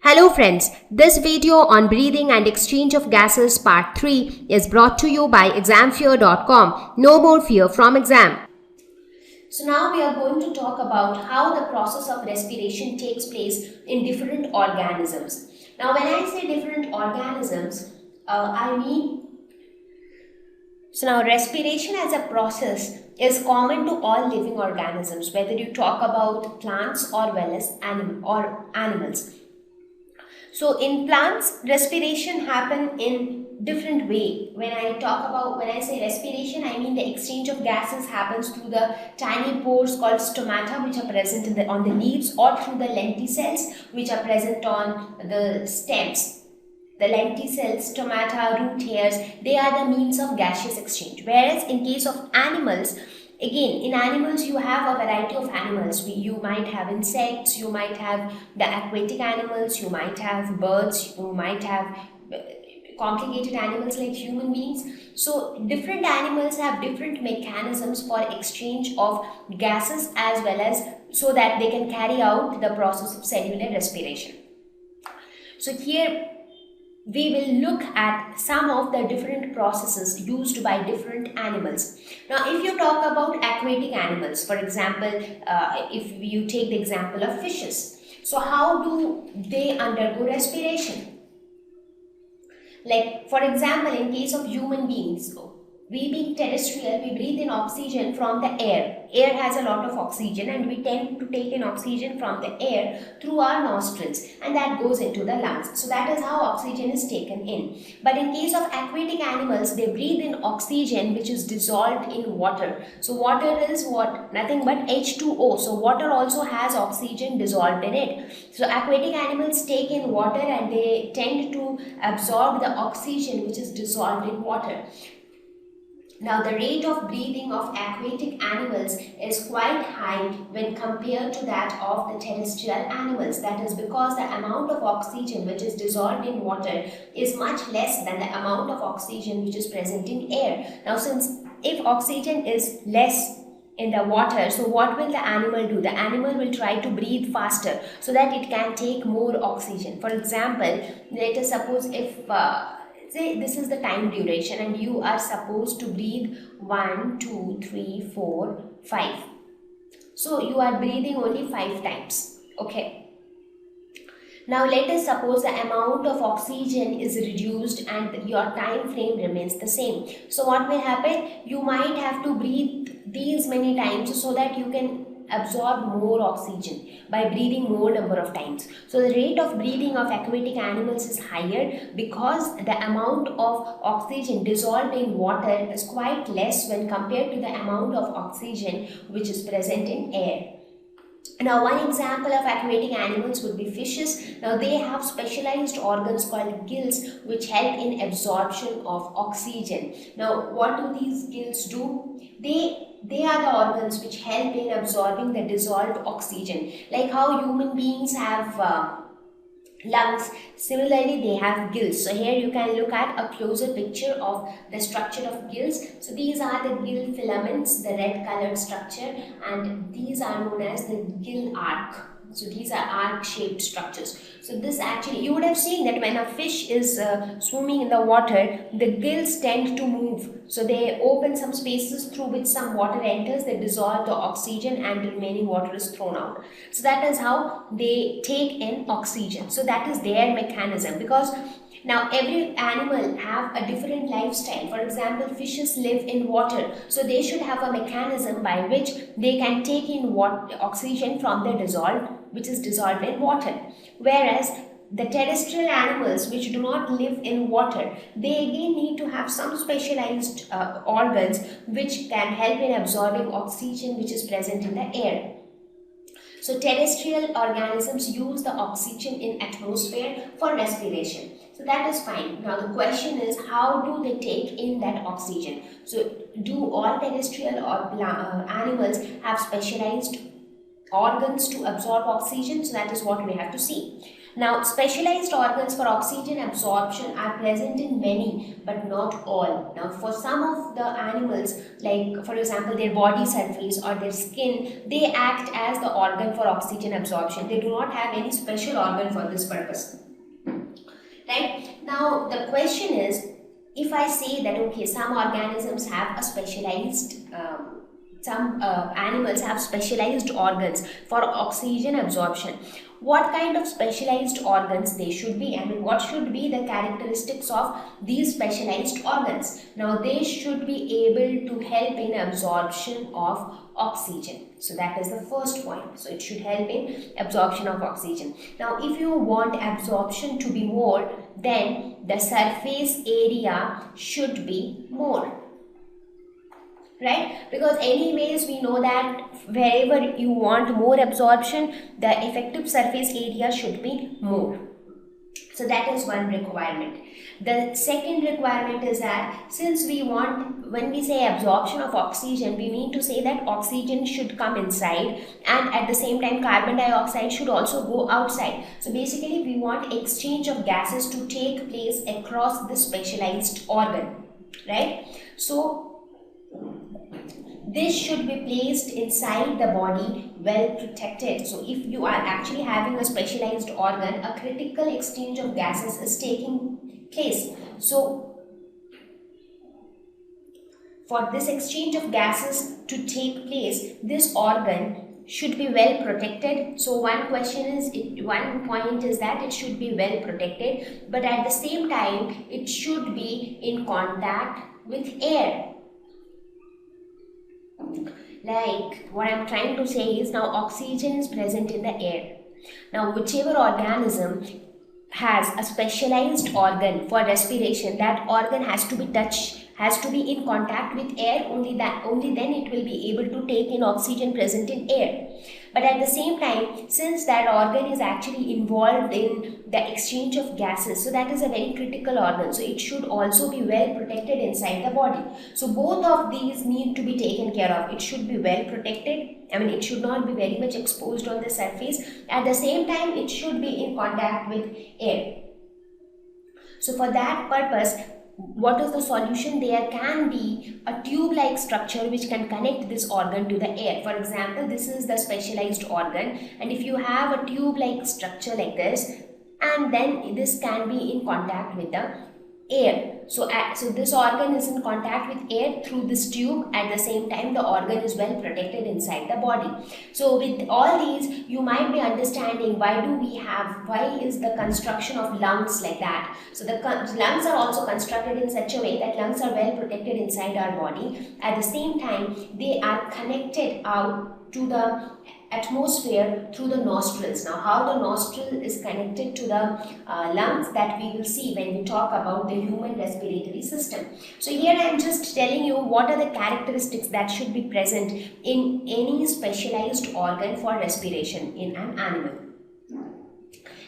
Hello friends, this video on breathing and exchange of gases part 3 is brought to you by examfear.com. No more fear from exam. So now we are going to talk about how the process of respiration takes place in different organisms. Now when I say different organisms, I mean now respiration as a process is common to all living organisms, whether you talk about plants or well as animals. So in plants, respiration happen in different way. When I say respiration, I mean the exchange of gases happens through the tiny pores called stomata, which are present on the leaves, or through the lenticels, which are present on the stems. The lenticels, stomata, root hairs, they are the means of gaseous exchange. Whereas in case of animals, again, in animals you have a variety of animals. You might have insects, you might have the aquatic animals, you might have birds, you might have complicated animals like human beings. So different animals have different mechanisms for exchange of gases as well as so that they can carry out the process of cellular respiration. So here we will look at some of the different processes used by different animals. Now, if you talk about aquatic animals, for example, if you take the example of fishes, so how do they undergo respiration? Like, for example, in case of human beings, we being terrestrial, we breathe in oxygen from the air. Air has a lot of oxygen and we tend to take in oxygen from the air through our nostrils, and that goes into the lungs. So that is how oxygen is taken in. But in case of aquatic animals, they breathe in oxygen which is dissolved in water. So water is what? Nothing but H2O. So water also has oxygen dissolved in it. So aquatic animals take in water and they tend to absorb the oxygen which is dissolved in water. Now, the rate of breathing of aquatic animals is quite high when compared to that of the terrestrial animals. That is because the amount of oxygen which is dissolved in water is much less than the amount of oxygen which is present in air. Now, since if oxygen is less in the water, so what will the animal do? The animal will try to breathe faster so that it can take more oxygen. For example, let us suppose if say this is the time duration and you are supposed to breathe 1, 2, 3, 4, 5. So you are breathing only 5 times. Okay. Now let us suppose the amount of oxygen is reduced and your time frame remains the same. So what will happen? You might have to breathe these many times so that you can absorb more oxygen by breathing more number of times. So the rate of breathing of aquatic animals is higher because the amount of oxygen dissolved in water is quite less when compared to the amount of oxygen which is present in air. Now, one example of aquatic animals would be fishes. Now, they have specialized organs called gills which help in absorption of oxygen. Now, what do these gills do? They are the organs which help in absorbing the dissolved oxygen. Like how human beings have lungs, similarly they have gills. So here you can look at a closer picture of the structure of gills. So these are the gill filaments, the red colored structure, and these are known as the gill arc. So these are arc shaped structures. So this actually, you would have seen that when a fish is swimming in the water, the gills tend to move. So they open some spaces through which some water enters, they dissolve the oxygen and the remaining water is thrown out. So that is how they take in oxygen. So that is their mechanism, because now every animal have a different lifestyle. For example, fishes live in water, so they should have a mechanism by which they can take in oxygen from the which is dissolved in water. Whereas the terrestrial animals which do not live in water, they again need to have some specialized organs which can help in absorbing oxygen which is present in the air. So terrestrial organisms use the oxygen in atmosphere for respiration. So that is fine. Now the question is, how do they take in that oxygen? So do all terrestrial animals have specialized organs to absorb oxygen? So that is what we have to see. Now, specialized organs for oxygen absorption are present in many, but not all. Now, for some of the animals, like for example, their body surface or their skin, they act as the organ for oxygen absorption. They do not have any special organ for this purpose. Right? Now, the question is, if I say that, okay, some organisms have a specialized some animals have specialized organs for oxygen absorption, what kind of specialized organs they should be? I mean, what should be the characteristics of these specialized organs? Now, they should be able to help in absorption of oxygen. So that is the first point. So it should help in absorption of oxygen. Now, if you want absorption to be more, then the surface area should be more. Right? Because anyways we know that wherever you want more absorption, the effective surface area should be more. So that is one requirement. The second requirement is that since we want, when we say absorption of oxygen, we mean to say that oxygen should come inside and at the same time carbon dioxide should also go outside. So basically we want exchange of gases to take place across the specialized organ, right? So this should be placed inside the body, well protected. So if you are actually having a specialized organ, a critical exchange of gases is taking place. So for this exchange of gases to take place, this organ should be well protected. So one point is that it should be well protected, but at the same time it should be in contact with air. Like what I'm trying to say is, now oxygen is present in the air. Now whichever organism has a specialized organ for respiration, that organ has to be in contact with air. Only then it will be able to take in oxygen present in air. But at the same time, since that organ is actually involved in the exchange of gases, so that is a very critical organ, so it should also be well protected inside the body. So both of these need to be taken care of. It should be well protected, I mean it should not be very much exposed on the surface. At the same time it should be in contact with air. So for that purpose, what is the solution? There can be a tube-like structure which can connect this organ to the air. For example, this is the specialized organ, and if you have a tube-like structure like this, and then this can be in contact with the air. So this organ is in contact with air through this tube. At the same time, the organ is well protected inside the body. So with all these, you might be understanding why is the construction of lungs like that. So the lungs are also constructed in such a way that lungs are well protected inside our body. At the same time, they are connected out to the atmosphere through the nostrils. Now, how the nostril is connected to the lungs, that we will see when we talk about the human respiratory system. So here I am just telling you what are the characteristics that should be present in any specialized organ for respiration in an animal.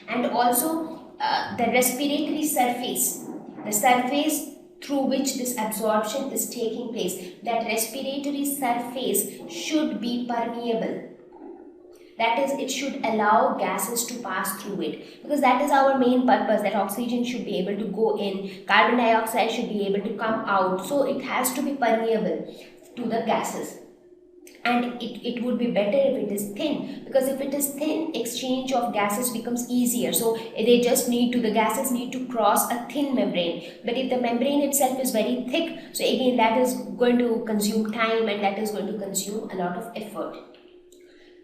And also the respiratory surface, the surface through which this absorption is taking place, that respiratory surface should be permeable. That is, it should allow gases to pass through it, because that is our main purpose, that oxygen should be able to go in, carbon dioxide should be able to come out. So it has to be permeable to the gases. And it would be better if it is thin, because if it is thin, exchange of gases becomes easier. So the gases need to cross a thin membrane. But if the membrane itself is very thick, so again that is going to consume time, and that is going to consume a lot of effort.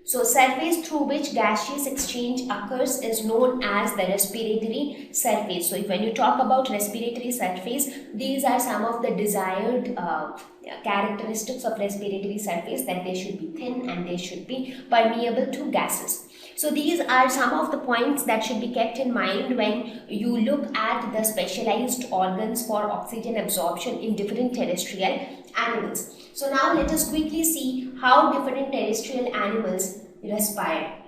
So surface through which gaseous exchange occurs is known as the respiratory surface. So when you talk about respiratory surface, these are some of the desired characteristics of respiratory surface, that they should be thin and they should be permeable to gases. So these are some of the points that should be kept in mind when you look at the specialized organs for oxygen absorption in different terrestrial animals. So now let us quickly see how different terrestrial animals respire.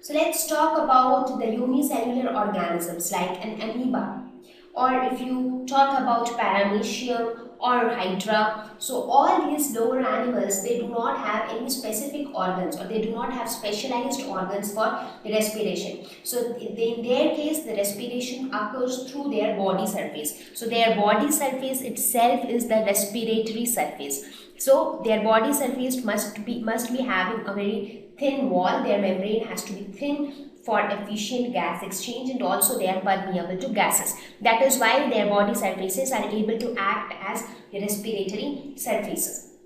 So let's talk about the unicellular organisms like an amoeba, or if you talk about paramecium or hydra. So all these lower animals, they do not have any specific organs, or they do not have specialized organs for respiration. So in their case, the respiration occurs through their body surface. So their body surface itself is the respiratory surface. So their body surface must be having a very thin wall. Their membrane has to be thin for efficient gas exchange, and also they are permeable to gases. That is why their body surfaces are able to act as respiratory surfaces.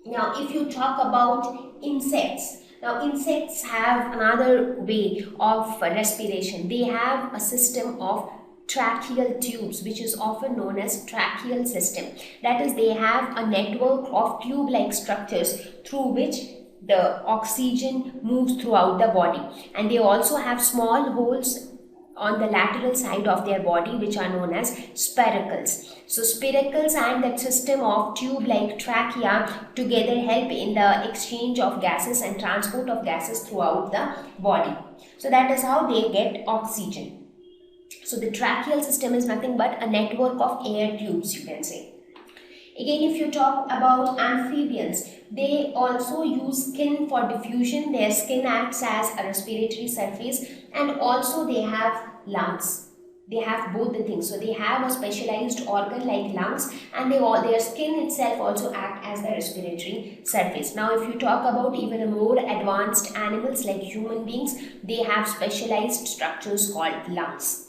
Now if you talk about insects, now insects have another way of respiration. They have a system of tracheal tubes, which is often known as tracheal system. That is, they have a network of tube-like structures through which the oxygen moves throughout the body, and they also have small holes on the lateral side of their body, which are known as spiracles. So spiracles and that system of tube-like trachea together help in the exchange of gases and transport of gases throughout the body. So that is how they get oxygen. So the tracheal system is nothing but a network of air tubes, you can say. Again, if you talk about amphibians, they also use skin for diffusion. Their skin acts as a respiratory surface, and also they have lungs. They have both the things. So they have a specialized organ like lungs, and their skin itself also act as the respiratory surface. Now if you talk about even more advanced animals like human beings, they have specialized structures called lungs.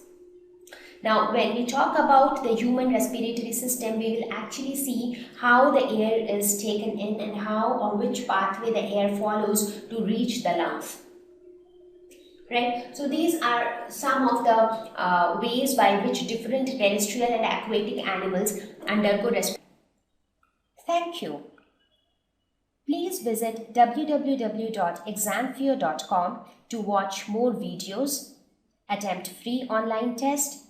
Now, when we talk about the human respiratory system, we will actually see how the air is taken in and how or which pathway the air follows to reach the lungs. Right? So these are some of the ways by which different terrestrial and aquatic animals undergo respiration. Thank you. Please visit www.examfear.com to watch more videos, attempt free online test,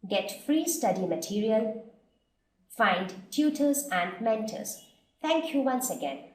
get free study material, find tutors and mentors. Thank you once again.